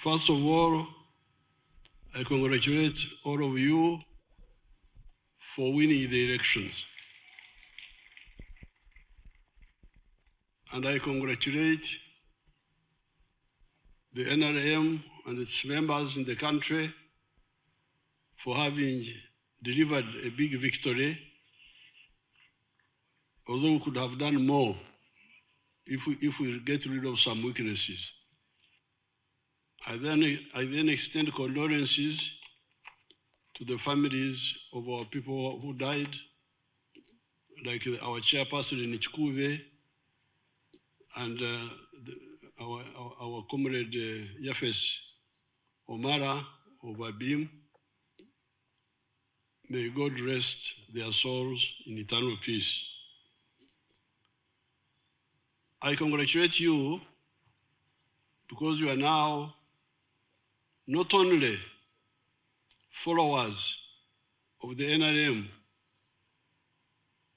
First of all, I congratulate all of you for winning the elections. And I congratulate the NRM and its members in the country for having delivered a big victory, although we could have done more if we get rid of some weaknesses. I then extend condolences to the families of our people who died, like our chairperson in Chikuve and our comrade Yafes Omara of Abim. May God rest their souls in eternal peace. I congratulate you because you are now not only followers of the NRM,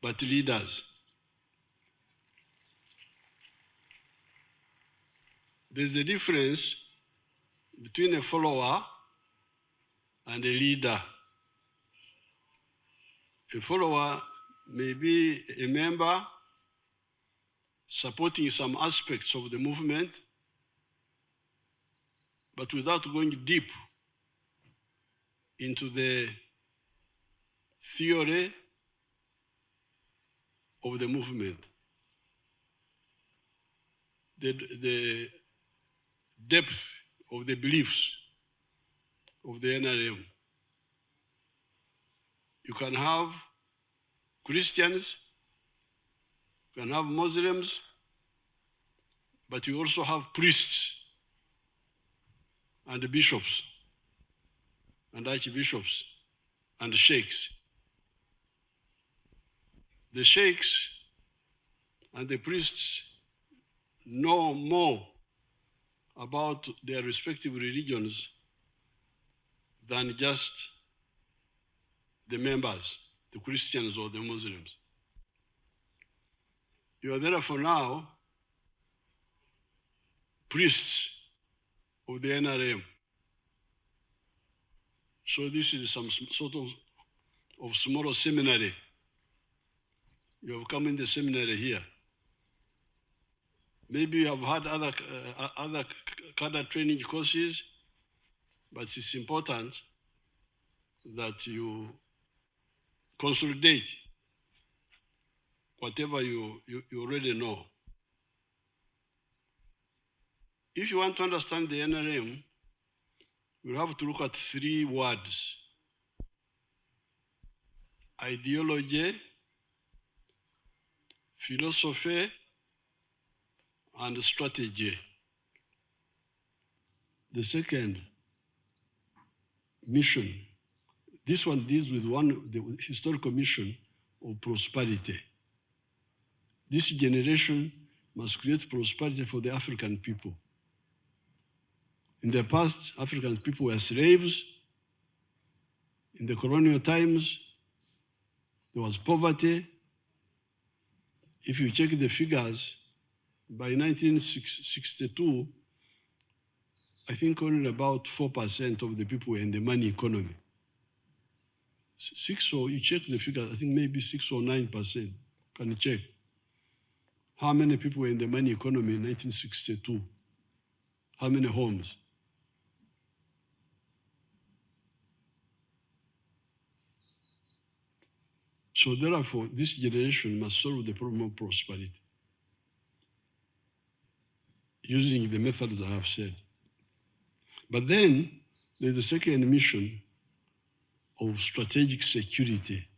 but leaders. There's a difference between a follower and a leader. A follower may be a member supporting some aspects of the movement, but without going deep into the theory of the movement. The depth of the beliefs of the NRM. You can have Christians, you can have Muslims, but you also have priests and bishops and archbishops and sheikhs. The sheikhs and the priests know more about their respective religions than just the members, the Christians or the Muslims. You are therefore now priests of the NRM. So this is some sort of small seminary. You have come in the seminary here. Maybe you have had other cadre training courses, but it's important that you consolidate whatever you already know. If you want to understand the NRM, you have to look at 3 words: ideology, philosophy, and strategy. The second, mission. This one deals with the historical mission of prosperity. This generation must create prosperity for the African people. In the past, African people were slaves. In the colonial times, there was poverty. If you check the figures, by 1962, I think only about 4% of the people were in the money economy. You check the figures, I think maybe 6 or 9%. Can you check? How many people were in the money economy in 1962? How many homes? So therefore, this generation must solve the problem of prosperity using the methods I have said. But then there's the second mission of strategic security.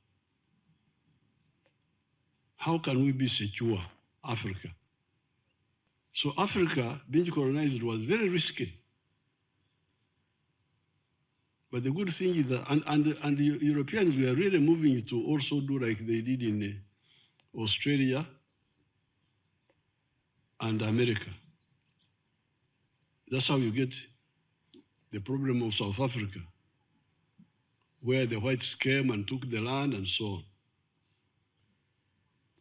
How can we be secure, Africa? So Africa being colonized was very risky. But the good thing is that, and the Europeans were really moving to also do like they did in Australia and America. That's how you get the problem of South Africa, where the whites came and took the land and so on.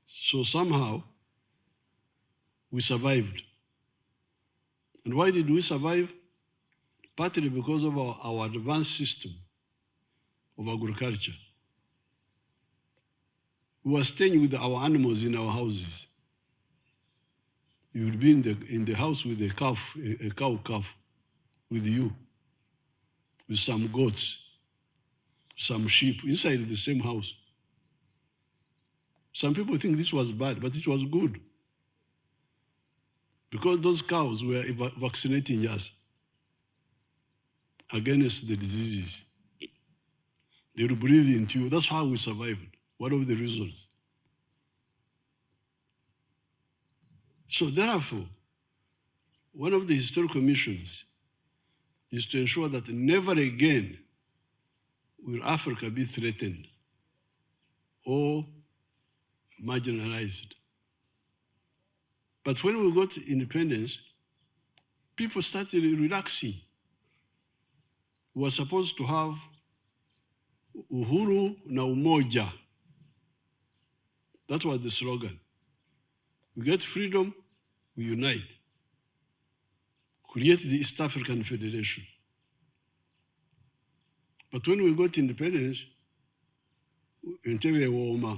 So somehow, we survived. And why did we survive? partly because of our advanced system of agriculture. We were staying with our animals in our houses. You would be in the house with a cow calf with you, with some goats, some sheep inside the same house. Some people think this was bad, but it was good. Because those cows were vaccinating us against the diseases. They would breathe into you. That's how we survived. One of the reasons. So therefore, one of the historical missions is to ensure that never again will Africa be threatened or marginalized. But when we got independence, people started relaxing. We were supposed to have uhuru na umoja. That was the slogan. We get freedom, we unite. Create the East African Federation. But when we got independence, Entebbe Woma,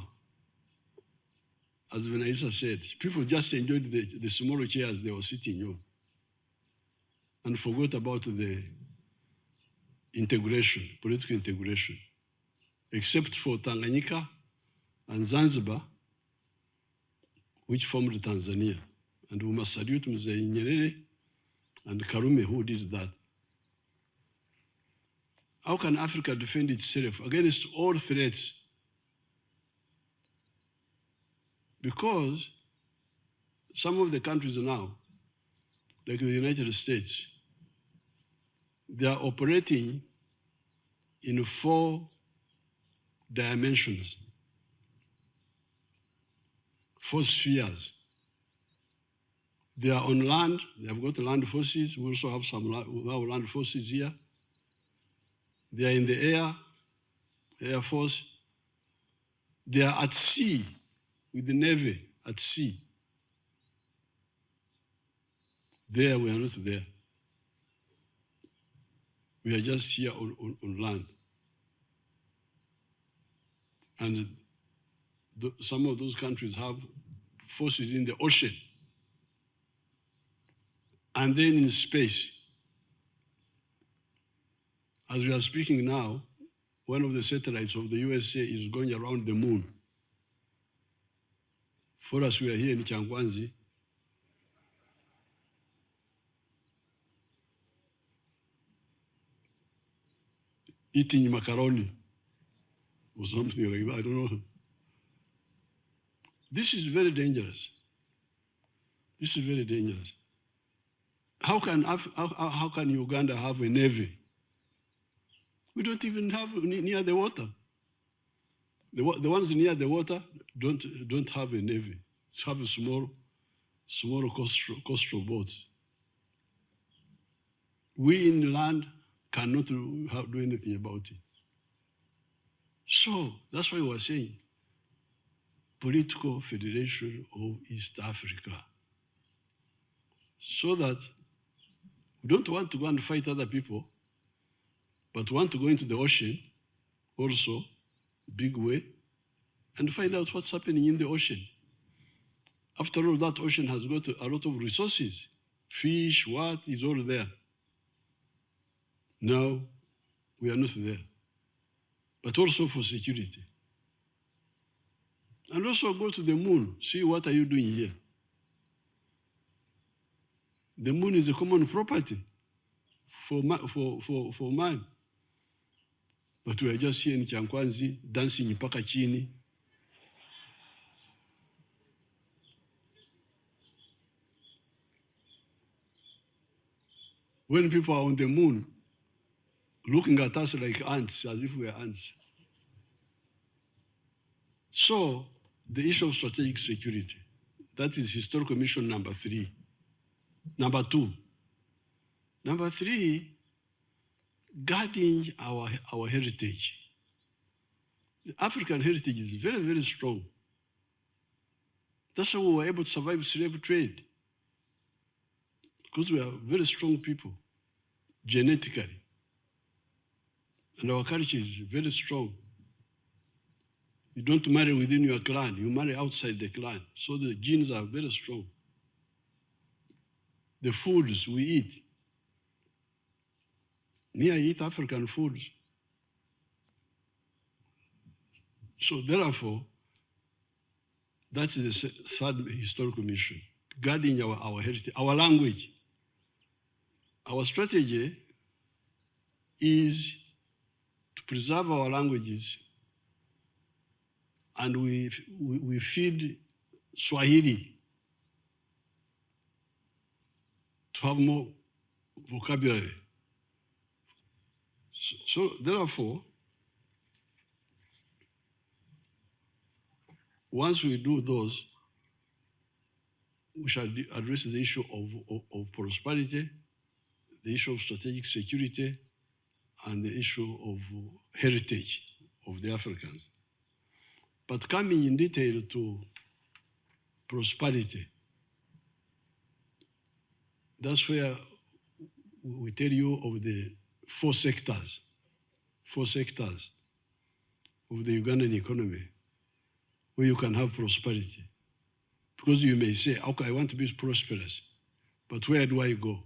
as Venaisa said, people just enjoyed the small chairs they were sitting on and forgot about the integration, political integration, except for Tanganyika and Zanzibar, which formed Tanzania. And we must salute Mzee Nyerere and Karume who did that. How can Africa defend itself against all threats? Because some of the countries now, like the United States, they are operating in 4 dimensions, 4 spheres. They are on land, they have got land forces, we also have some land forces here. They are in the air, Air Force. They are at sea, with the Navy at sea. There, we are not there. We are just here on land. And some of those countries have forces in the ocean. And then in space. As we are speaking now, one of the satellites of the USA is going around the moon. For us, we are here in Changwanzi. Eating macaroni or something like that, I don't know. This is very dangerous. This is very dangerous. How can Uganda have a navy? We don't even have near the water. The ones near the water don't have a navy. It's have a small coastal boats. We in land cannot do anything about it. So that's why we're saying political federation of East Africa. So that we don't want to go and fight other people, but want to go into the ocean also, big way, and find out what's happening in the ocean. After all, that ocean has got a lot of resources. Fish, what is all there. No, we are not there. But also for security. And also go to the moon, see what are you doing here. The moon is a common property for man. But we are just here in Chankwanzi, dancing in Pakachini. When people are on the moon, looking at us like ants, as if we are ants. So, the issue of strategic security, that is historical mission number 3. Number 2. Number 3, guarding our heritage. The African heritage is very, very strong. That's how we were able to survive slave trade. Because we are very strong people. genetically. And our culture is very strong. You don't marry within your clan, you marry outside the clan. So the genes are very strong. The foods we eat. Me, I eat African foods. So therefore, that's the third historical mission, guarding our heritage, our language. Our strategy is to preserve our languages, and we feed Swahili to have more vocabulary. So therefore, once we do those, we shall address the issue of prosperity, the issue of strategic security, and the issue of heritage of the Africans. But coming in detail to prosperity, that's where we tell you of the four sectors of the Ugandan economy where you can have prosperity. Because you may say, okay, I want to be prosperous, but where do I go?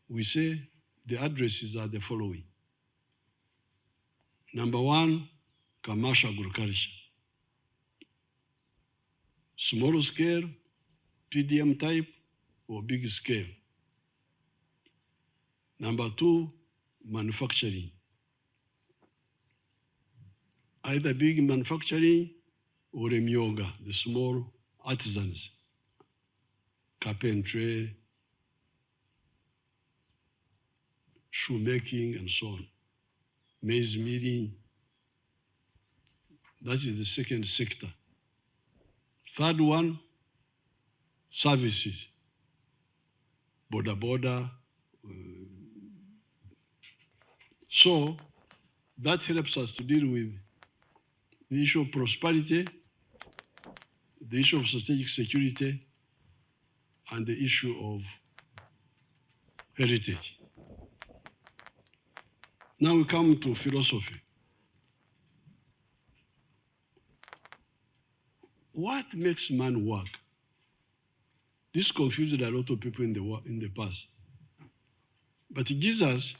We say the addresses are the following. Number one, commercial agriculture. Small scale, PDM type, or big scale. Number two, manufacturing. Either big manufacturing or emyoga, the small artisans, carpentry, shoemaking, and so on. Maize milling. That is the second sector. Third one, services. Border. So that helps us to deal with the issue of prosperity, the issue of strategic security, and the issue of heritage. Now we come to philosophy. What makes man work? This confused a lot of people in the past. But Jesus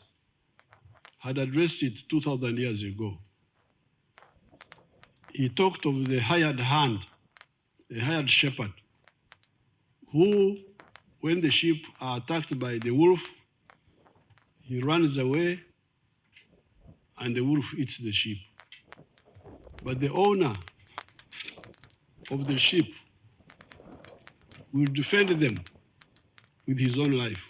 had addressed it 2,000 years ago. He talked of the hired hand, the hired shepherd, who, when the sheep are attacked by the wolf, he runs away and the wolf eats the sheep. But the owner of the sheep will defend them with his own life.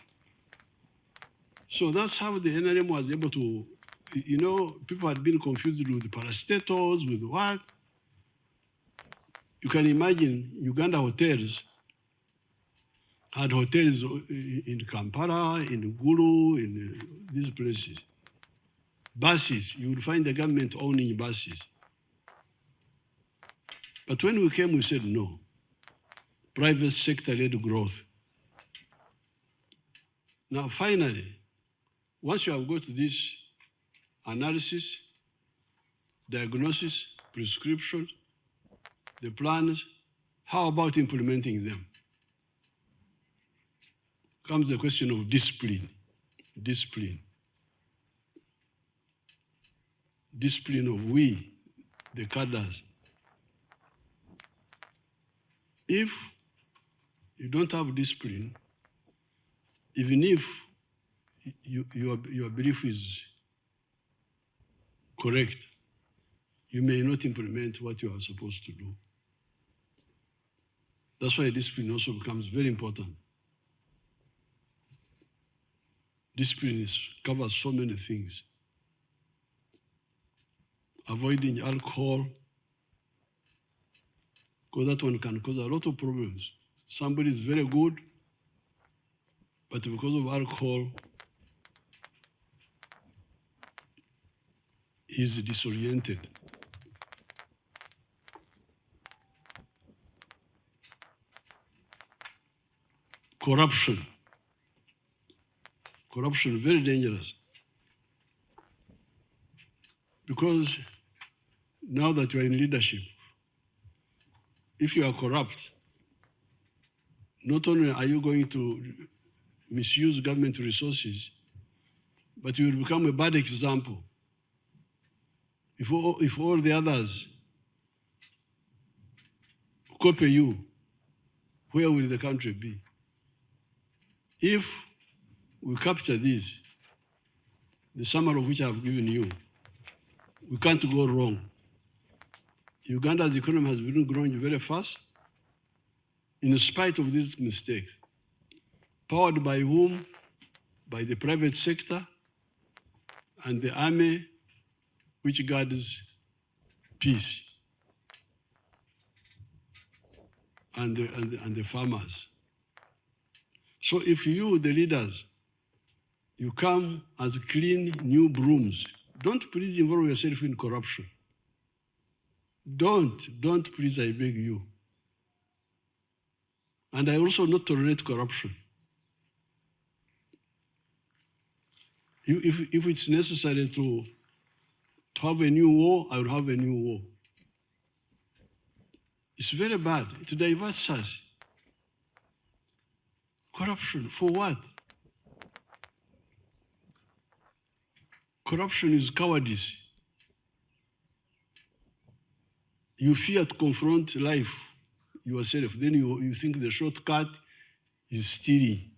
So that's how the NRM was able to, people had been confused with parastatals, with what? You can imagine Uganda hotels had hotels in Kampala, in Gulu, in these places. Buses, you would find the government owning buses. But when we came, we said no. Private sector-led growth. Now, finally, once you have got this analysis, diagnosis, prescription, the plans, how about implementing them? Comes the question of discipline. Discipline of we, the cadres. If you don't have discipline, even if your belief is correct, you may not implement what you are supposed to do. That's why discipline also becomes very important. Discipline covers so many things. Avoiding alcohol, because that one can cause a lot of problems. Somebody is very good, but because of alcohol, he's disoriented. Corruption. Corruption, very dangerous. Because now that you are in leadership, if you are corrupt, not only are you going to misuse government resources, but you will become a bad example. If all the others copy you, where will the country be? If we capture this, the summary of which I have given you, we can't go wrong. Uganda's economy has been growing very fast in spite of this mistake. Powered by whom? By the private sector and the army, which guards peace, and the farmers. So if you, the leaders, you come as clean new brooms, don't please involve yourself in corruption. Don't please, I beg you. And I also not tolerate corruption. If it's necessary to have a new war, I will have a new war. It's very bad. It diverts us. Corruption, for what? Corruption is cowardice. You fear to confront life yourself. Then you think the shortcut is stealing.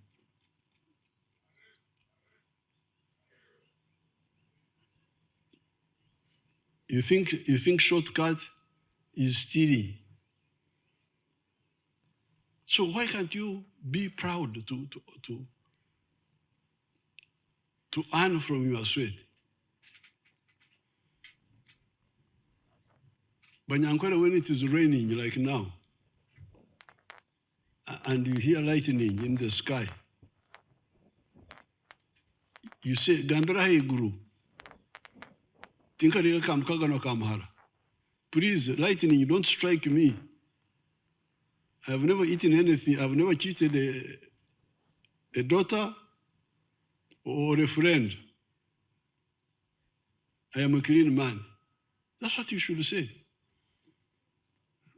You think shortcut is stealing. So why can't you be proud to earn from your sweat? But Nyankwara, when it is raining like now, and you hear lightning in the sky, you say, Gambira Guru, Tinkariga Kamkagano Kamhara. Please, lightning, don't strike me. I've never eaten anything. I've never cheated a daughter or a friend. I am a clean man. That's what you should say.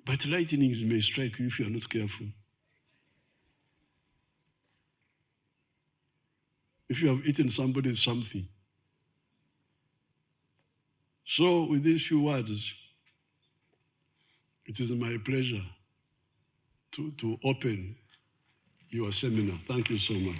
But lightnings may strike you if you are not careful. If you have eaten somebody's something. So with these few words, it is my pleasure to open your seminar. Thank you so much.